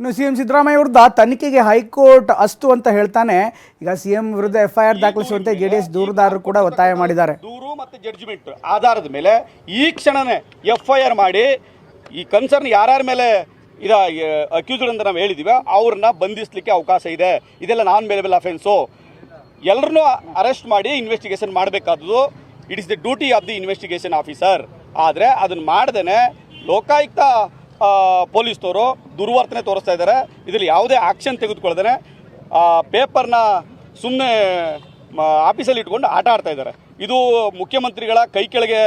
ಇನ್ನು ಸಿಎಂ ಸಿದ್ದರಾಮಯ್ಯ ವಿರುದ್ಧ ತನಿಖೆಗೆ ಹೈಕೋರ್ಟ್ ಅಸ್ತು ಅಂತ ಹೇಳ್ತಾನೆ. ಈಗ ಸಿಎಂ ವಿರುದ್ಧ ಎಫ್ಐಆರ್ ದಾಖಲಿಸುವಂತೆ ಜೆಡಿಎಸ್ ದೂರುದಾರರು ಕೂಡ ಒತ್ತಾಯ ಮಾಡಿದ್ದಾರೆ. ದೂರು ಮತ್ತು ಜಡ್ಜ್ಮೆಂಟ್ ಆಧಾರದ ಮೇಲೆ ಈ ಕ್ಷಣನೇ ಎಫ್ಐಆರ್ ಮಾಡಿ ಈ ಕನ್ಸರ್ನ್ ಯಾರ್ಯಾರ ಮೇಲೆ ಅಕ್ಯೂಸ್ಡ್ ಅಂತ ನಾವು ಹೇಳಿದೀವಿ ಅವ್ರನ್ನ ಬಂಧಿಸಲಿಕ್ಕೆ ಅವಕಾಶ ಇದೆ. ಇದೆಲ್ಲ ನಾನ್ ಬೇಲೆಬಲ್ ಅಫೆನ್ಸು. ಎಲ್ಲರನ್ನೂ ಅರೆಸ್ಟ್ ಮಾಡಿ ಇನ್ವೆಸ್ಟಿಗೇಷನ್ ಮಾಡಬೇಕಾದ್ದು it is the duty of the investigation officer. ಆದರೆ ಅದನ್ನು ಮಾಡ್ದೇ ಲೋಕಾಯುಕ್ತ ಪೊಲೀಸ್ನವರು ದುರ್ವರ್ತನೆ ತೋರಿಸ್ತಾ ಇದ್ದಾರೆ. ಇದರಲ್ಲಿ ಯಾವುದೇ ಆಕ್ಷನ್ ತೆಗೆದುಕೊಳ್ಳದೇ ಪೇಪರ್ನ ಸುಮ್ಮನೆ ಆಫೀಸಲ್ಲಿ ಇಟ್ಕೊಂಡು ಆಟ ಆಡ್ತಾ ಇದ್ದಾರೆ. ಇದು ಮುಖ್ಯಮಂತ್ರಿಗಳ ಕೈ ಕೆಳಗೆ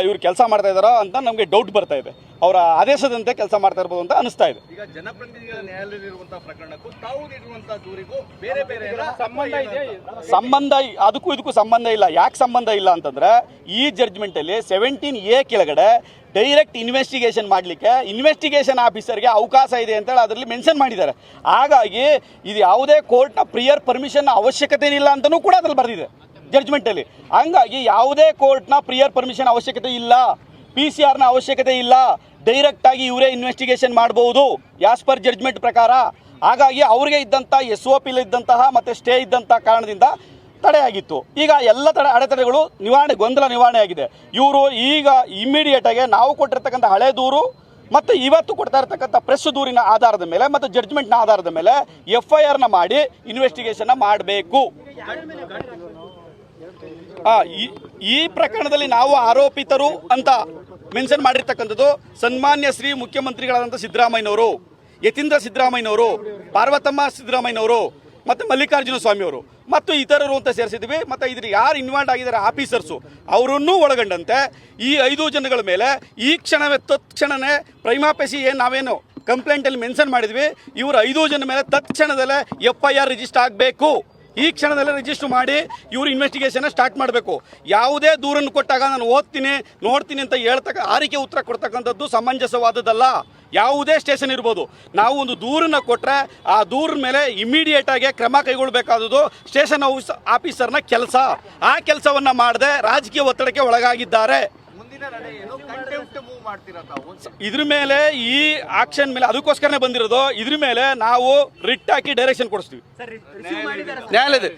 ಇವ್ರು ಕೆಲಸ ಮಾಡ್ತಾ ಇದ್ದಾರೋ ಅಂತ ನಮಗೆ ಡೌಟ್ ಬರ್ತಾ ಇದೆ. ಅವರ ಆದೇಶದಂತೆ ಕೆಲಸ ಮಾಡ್ತಾ ಇರ್ಬೋದು ಅಂತ ಅನಿಸ್ತಾ ಇದೆ. ಈಗ ಜನಪ್ರತಿನಿಧಿಗಳ ನ್ಯಾಯಾಲಯದಲ್ಲಿರುವಂತಹ ಪ್ರಕರಣಕ್ಕೂ ತಾವು ನೀಡಿರುವಂತಹ ದೂರಿಗೂ ಬೇರೆ ಬೇರೆ ಸಂಬಂಧ ಅದಕ್ಕೂ ಇದಕ್ಕೂ ಸಂಬಂಧ ಇಲ್ಲ. ಯಾಕೆ ಸಂಬಂಧ ಇಲ್ಲ ಅಂತಂದ್ರೆ ಈ ಜಡ್ಜ್ಮೆಂಟಲ್ಲಿ 17A ಕೆಳಗಡೆ ಡೈರೆಕ್ಟ್ ಇನ್ವೆಸ್ಟಿಗೇಷನ್ ಮಾಡಲಿಕ್ಕೆ ಇನ್ವೆಸ್ಟಿಗೇಷನ್ ಆಫೀಸರ್ಗೆ ಅವಕಾಶ ಇದೆ ಅಂತೇಳಿ ಅದರಲ್ಲಿ ಮೆನ್ಷನ್ ಮಾಡಿದ್ದಾರೆ. ಹಾಗಾಗಿ ಇದು ಯಾವುದೇ ಕೋರ್ಟ್ನ ಪ್ರಿಯರ್ ಪರ್ಮಿಷನ್ ಅವಶ್ಯಕತೆ ಇಲ್ಲ ಅಂತಲೂ ಕೂಡ ಅದ್ರಲ್ಲಿ ಬರೆದಿದೆ ಜಡ್ಜ್ಮೆಂಟಲ್ಲಿ. ಹಂಗಾಗಿ ಯಾವುದೇ ಕೋರ್ಟ್ನ ಪ್ರಿಯರ್ ಪರ್ಮಿಷನ್ ಅವಶ್ಯಕತೆ ಇಲ್ಲ, PCR ನ ಅವಶ್ಯಕತೆ ಇಲ್ಲ. ಡೈರೆಕ್ಟಾಗಿ ಇವರೇ ಇನ್ವೆಸ್ಟಿಗೇಷನ್ ಮಾಡಬಹುದು ಆಸ್ ಪರ್ ಜಡ್ಜ್ಮೆಂಟ್ ಪ್ರಕಾರ. ಹಾಗಾಗಿ ಅವರಿಗೆ ಇದ್ದಂಥ SOP ಇದ್ದಂತಹ ಮತ್ತು ಸ್ಟೇ ಇದ್ದಂಥ ಕಾರಣದಿಂದ ತಡೆಯಾಗಿತ್ತು. ಈಗ ಎಲ್ಲ ಅಡೆತಡೆಗಳು ಗೊಂದಲ ನಿವಾರಣೆ ಆಗಿದೆ. ಇವರು ಈಗ ಇಮ್ಮಿಡಿಯೇಟಾಗಿ ನಾವು ಕೊಟ್ಟಿರ್ತಕ್ಕಂಥ ಹಳೆ ದೂರು ಮತ್ತು ಇವತ್ತು ಕೊಡ್ತಾ ಇರ್ತಕ್ಕಂಥ ಪ್ರೆಸ್ ದೂರಿನ ಆಧಾರದ ಮೇಲೆ ಮತ್ತು ಜಡ್ಜ್ಮೆಂಟ್ನ ಆಧಾರದ ಮೇಲೆ FIRನ ಮಾಡಿ ಇನ್ವೆಸ್ಟಿಗೇಷನ್ನ ಮಾಡಬೇಕು. ಈ ಪ್ರಕರಣದಲ್ಲಿ ನಾವು ಆರೋಪಿತರು ಅಂತ ಮೆನ್ಷನ್ ಮಾಡಿರ್ತಕ್ಕಂಥದ್ದು ಸನ್ಮಾನ್ಯ ಶ್ರೀ ಮುಖ್ಯಮಂತ್ರಿಗಳಾದಂಥ ಸಿದ್ದರಾಮಯ್ಯನವರು, ಯತೀಂದ್ರ ಸಿದ್ದರಾಮಯ್ಯನವರು, ಪಾರ್ವತಮ್ಮ ಸಿದ್ದರಾಮಯ್ಯನವರು ಮತ್ತು ಮಲ್ಲಿಕಾರ್ಜುನ ಸ್ವಾಮಿಯವರು ಮತ್ತು ಇತರರು ಅಂತ ಸೇರಿಸಿದ್ವಿ. ಮತ್ತು ಇದ್ರ ಯಾರು ಇನ್ವಾಲ್ವ್ ಆಗಿದ್ದಾರೆ ಆಫೀಸರ್ಸು ಅವರನ್ನೂ ಒಳಗೊಂಡಂತೆ ಈ 5 ಜನಗಳ ಮೇಲೆ ಈ ಕ್ಷಣವೇ ತತ್ಕ್ಷಣವೇ ಪ್ರೈಮಾಪೆಸಿ ನಾವೇನು ಕಂಪ್ಲೇಂಟಲ್ಲಿ ಮೆನ್ಷನ್ ಮಾಡಿದ್ವಿ, ಇವರು 5 ಜನ ಮೇಲೆ ತತ್ಕ್ಷಣದಲ್ಲೇ FIR ರಿಜಿಸ್ಟರ್ ಆಗಬೇಕು. ಈ ಕ್ಷಣದಲ್ಲೇ ರಿಜಿಸ್ಟರ್ ಮಾಡಿ ಇವರು ಇನ್ವೆಸ್ಟಿಗೇಷನ್ ಸ್ಟಾರ್ಟ್ ಮಾಡಬೇಕು. ಯಾವುದೇ ದೂರನ್ನು ಕೊಟ್ಟಾಗ ನಾನು ಓದ್ತೀನಿ ನೋಡ್ತೀನಿ ಅಂತ ಆರಿಕೆ ಉತ್ತರ ಕೊಡ್ತಕ್ಕಂಥದ್ದು ಸಮಂಜಸವಾದದ್ದಲ್ಲ. ಯಾವುದೇ ಸ್ಟೇಷನ್ ಇರ್ಬೋದು, ನಾವು ಒಂದು ದೂರನ್ನು ಕೊಟ್ಟರೆ ಆ ದೂರಿನ ಮೇಲೆ ಇಮಿಡಿಯೇಟಾಗಿ ಕ್ರಮ ಕೈಗೊಳ್ಳಬೇಕಾದದ್ದು ಸ್ಟೇಷನ್ ಆಫೀಸರ್ನ ಕೆಲಸ. ಆ ಕೆಲಸವನ್ನು ಮಾಡದೆ ರಾಜಕೀಯ ಒತ್ತಡಕ್ಕೆ ಒಳಗಾಗಿದ್ದಾರೆ. ಇದ್ರ ಮೇಲೆ ಈ ಆಕ್ಷನ್ ಮೇಲೆ ಅದಕ್ಕೋಸ್ಕರನೇ ಬಂದಿರೋದು. ಇದ್ರ ಮೇಲೆ ನಾವು ರಿಟ್ ಹಾಕಿ ಡೈರೆಕ್ಷನ್ ಕೊಡಿಸ್ತೀವಿ. ನ್ಯಾಯಾಲಯದ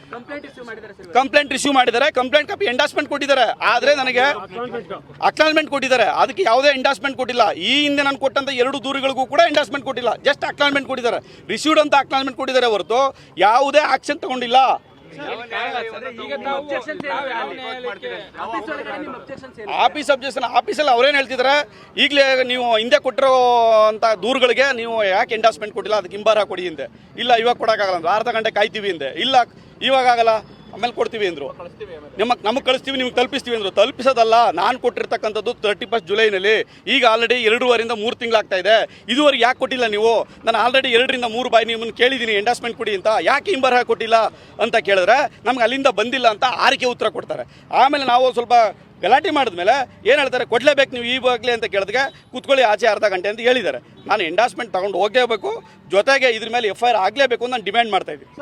ಕಂಪ್ಲೇಂಟ್ ರಿಸೀವ್ ಮಾಡಿದ್ದಾರೆ, ಕಂಪ್ಲೇಂಟ್ ಕಾಪಿ ಎಂಡಾಸ್ಮೆಂಟ್ ಕೊಟ್ಟಿದ್ದಾರೆ. ಆದರೆ ನನಗೆ ಅಕ್ನಾಲ್ಜ್ಮೆಂಟ್ ಕೊಟ್ಟಿದ್ದಾರೆ, ಅದಕ್ಕೆ ಯಾವುದೇ ಎಂಡಾಸ್ಮೆಂಟ್ ಕೊಟ್ಟಿಲ್ಲ. ಈ ಹಿಂದೆ ನಾನು ಕೊಟ್ಟಂತ 2 ದೂರುಗಳಿಗೂ ಕೂಡ ಎಂಡಾಸ್ಮೆಂಟ್ ಕೊಟ್ಟಿಲ್ಲ, ಜಸ್ಟ್ ಅಕ್ನಾಲ್ಜ್ಮೆಂಟ್ ಕೊಟ್ಟಿದ್ದಾರೆ. ರಿಸೀವ್ಡ್ ಅಂತ ಅಕ್ನಾಲ್ಜ್ಮೆಂಟ್ ಕೊಟ್ಟಿದ್ದಾರೆ ಹೊರತು ಯಾವುದೇ ಆಕ್ಷನ್ ತಗೊಂಡಿಲ್ಲ. ಆಫೀಸ್ ಅಬ್ಜೆಕ್ಷನ್ ಆಫೀಸಲ್ಲಿ ಅವ್ರೇನು ಹೇಳ್ತಿದ್ದಾರೆ, ಈಗಲೇ ನೀವು ಹಿಂದೆ ಕೊಟ್ಟಿರೋ ಅಂತ ದೂರುಗಳಿಗೆ ನೀವು ಯಾಕೆ ಎಂಡಾಸ್ಮೆಂಟ್ ಕೊಟ್ಟಿಲ್ಲ, ಅದಕ್ಕೆ ಹಿಂಬಾರ ಕೊಡಿ ಹಿಂದೆ. ಇಲ್ಲ ಇವಾಗ ಕೊಡೋಕ್ಕಾಗಲ್ಲ, ಅರ್ಧ ಗಂಟೆ ಕಾಯ್ತೀವಿ ಹಿಂದೆ. ಇಲ್ಲ ಇವಾಗ ಆಗಲ್ಲ, ಆಮೇಲೆ ಕೊಡ್ತೀವಿ ಅಂದರು. ನಮಗೆ ಕಳಿಸ್ತೀವಿ, ನಿಮ್ಗೆ ತಲುಪಿಸ್ತೀವಿ ಅಂದರು. ತಲುಪಿಸೋದಲ್ಲ, ನಾನು ಕೊಟ್ಟಿರ್ತಕ್ಕಂಥದ್ದು 31 ಜುಲೈನಲ್ಲಿ. ಈಗ ಆಲ್ರೆಡಿ 2.5 3 ತಿಂಗಳಾಗ್ತಾ ಇದೆ. ಇದುವರೆಗೆ ಯಾಕೆ ಕೊಟ್ಟಿಲ್ಲ ನೀವು? ನಾನು ಆಲ್ರೆಡಿ 2 ರಿಂದ 3 ಬಾರಿ ನಿಮ್ಮನ್ನು ಕೇಳಿದ್ದೀನಿ ಎಂಡಾಸ್ಮೆಂಟ್ ಕೊಡಿ ಅಂತ. ಯಾಕೆ ಹಿಂಬರಹ ಕೊಟ್ಟಿಲ್ಲ ಅಂತ ಕೇಳಿದ್ರೆ ನಮ್ಗೆ ಅಲ್ಲಿಂದ ಬಂದಿಲ್ಲ ಅಂತ ಆರಿಕೆ ಉತ್ತರ ಕೊಡ್ತಾರೆ. ಆಮೇಲೆ ನಾವು ಸ್ವಲ್ಪ ಗಲಾಟೆ ಮಾಡಿದ್ಮೇಲೆ ಏನು ಹೇಳ್ತಾರೆ, ಕೊಡಲೇಬೇಕು ನೀವು ಈವಾಗಲೇ ಅಂತ ಕೇಳಿದ್ರೆ ಕೂತ್ಕೊಳ್ಳಿ ಆಚೆ ಅರ್ಧ ಗಂಟೆ ಅಂತ ಹೇಳಿದ್ದಾರೆ. ನಾನು ಎಂಡಾಸ್ಮೆಂಟ್ ತಗೊಂಡು ಹೋಗಲೇಬೇಕು, ಜೊತೆಗೆ ಇದ್ರ ಮೇಲೆ FIR ಆಗಲೇಬೇಕು ಅಂತ ನಾನು ಡಿಮ್ಯಾಂಡ್ ಮಾಡ್ತಾ ಇದ್ದೀನಿ.